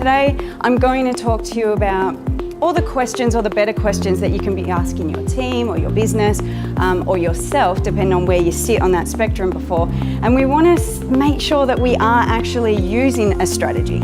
today I'm going to talk to you about all the questions or the better questions that you can be asking your team or your business or yourself, depending on where you sit on that spectrum before. And we want to make sure that we are actually using a strategy.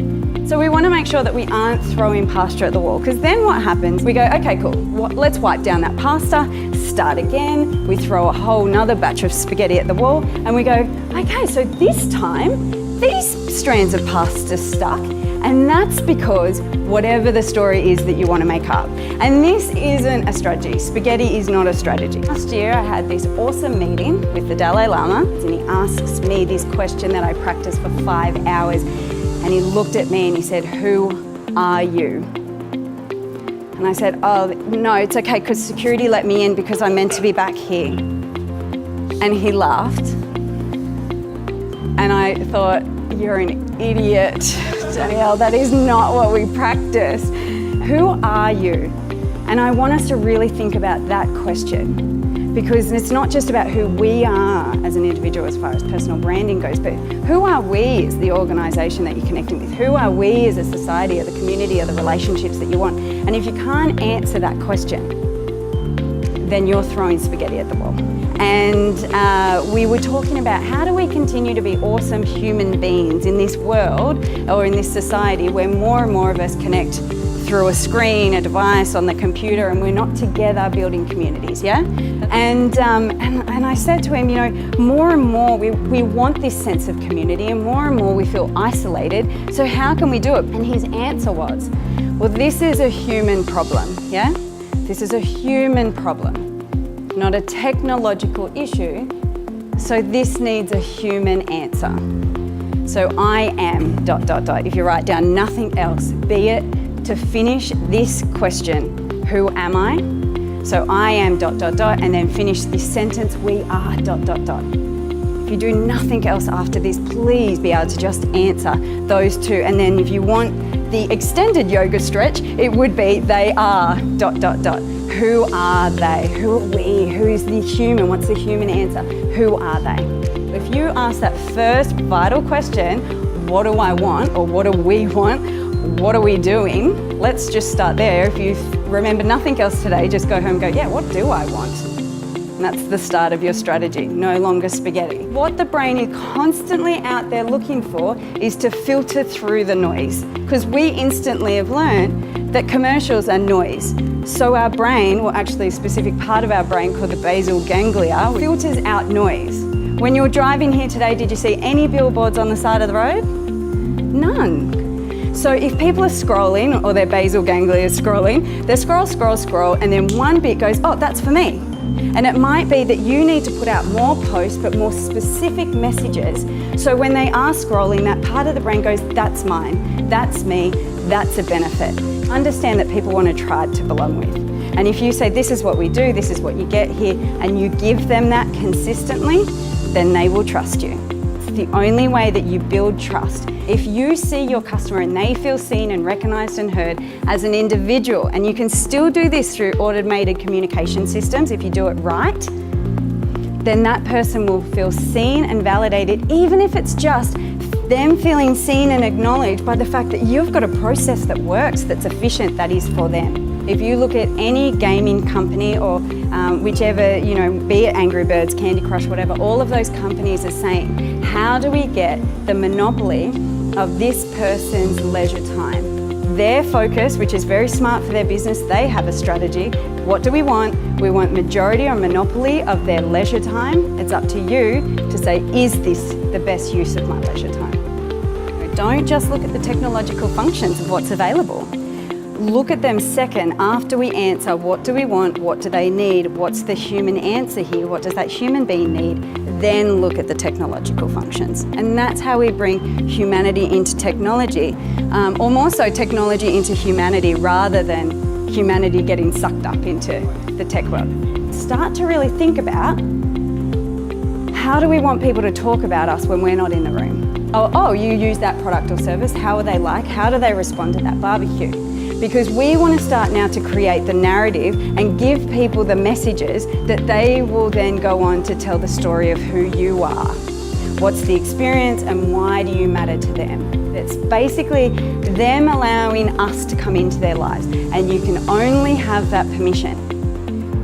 So we want to make sure that we aren't throwing pasta at the wall, because then what happens, we go, okay, cool, let's wipe down that pasta, start again, we throw a whole nother batch of spaghetti at the wall, and we go, okay, so this time, these strands of pasta stuck, and that's because whatever the story is that you want to make up. And this isn't a strategy. Spaghetti is not a strategy. Last year I had this awesome meeting with the Dalai Lama, and he asks me this question that I practiced for 5 hours. And he looked at me and he said, "Who are you?" And I said, "Oh, no, it's okay, because security let me in because I'm meant to be back here." And he laughed. And I thought, "You're an idiot, Danielle. That is not what we practice. Who are you?" And I want us to really think about that question, because it's not just about who we are as an individual as far as personal branding goes, but who are we as the organisation that you're connecting with? Who are we as a society or the community or the relationships that you want? And if you can't answer that question, then you're throwing spaghetti at the wall. And we were talking about how do we continue to be awesome human beings in this world or in this society where more and more of us connect through a screen, a device, on the computer, and we're not together building communities, yeah? And I said to him, you know, more and more we want this sense of community, and more we feel isolated, so how can we do it? And his answer was, well, this is a human problem, yeah? This is a human problem, not a technological issue, so this needs a human answer. So I am ... If you write down nothing else, be it to finish this question, who am I? So I am ... and then finish this sentence, we are ... If you do nothing else after this, please be able to just answer those two. And then if you want the extended yoga stretch, it would be they are ... Who are they? Who are we? Who's the human? What's the human answer? Who are they? If you ask that first vital question, what do I want, or what do we want? What are we doing? Let's just start there. If you remember nothing else today, just go home and go, yeah, what do I want? And that's the start of your strategy, no longer spaghetti. What the brain is constantly out there looking for is to filter through the noise, because we instantly have learned that commercials are noise. So our brain, or actually a specific part of our brain called the basal ganglia, filters out noise. When you were driving here today, did you see any billboards on the side of the road? None. So if people are scrolling, or their basal ganglia is scrolling, they scroll, and then one bit goes, oh, that's for me. And it might be that you need to put out more posts, but more specific messages. So when they are scrolling, that part of the brain goes, that's mine, that's me, that's a benefit. Understand that people want a tribe to belong with. And if you say, this is what we do, this is what you get here, and you give them that consistently, then they will trust you. It's the only way that you build trust. If you see your customer and they feel seen and recognized and heard as an individual, and you can still do this through automated communication systems if you do it right, then that person will feel seen and validated, even if it's just them feeling seen and acknowledged by the fact that you've got a process that works, that's efficient, that is for them. If you look at any gaming company or whichever, you know, be it Angry Birds, Candy Crush, whatever, all of those companies are saying, how do we get the monopoly of this person's leisure time? Their focus, which is very smart for their business, they have a strategy. What do we want? We want majority or monopoly of their leisure time. It's up to you to say, is this the best use of my leisure time? Don't just look at the technological functions of what's available. Look at them second, after we answer, what do we want, what do they need, what's the human answer here, what does that human being need, then look at the technological functions. And that's how we bring humanity into technology, or more so technology into humanity rather than humanity getting sucked up into the tech world. Start to really think about, how do we want people to talk about us when we're not in the room? Oh, you use that product or service, how are they like? How do they respond to that barbecue? Because we want to start now to create the narrative and give people the messages that they will then go on to tell the story of who you are. What's the experience and why do you matter to them? It's basically them allowing us to come into their lives, and you can only have that permission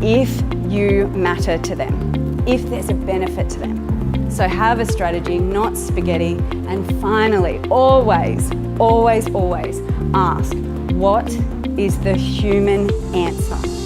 if you matter to them, if there's a benefit to them. So have a strategy, not spaghetti. And finally, always, always, always ask, what is the human answer?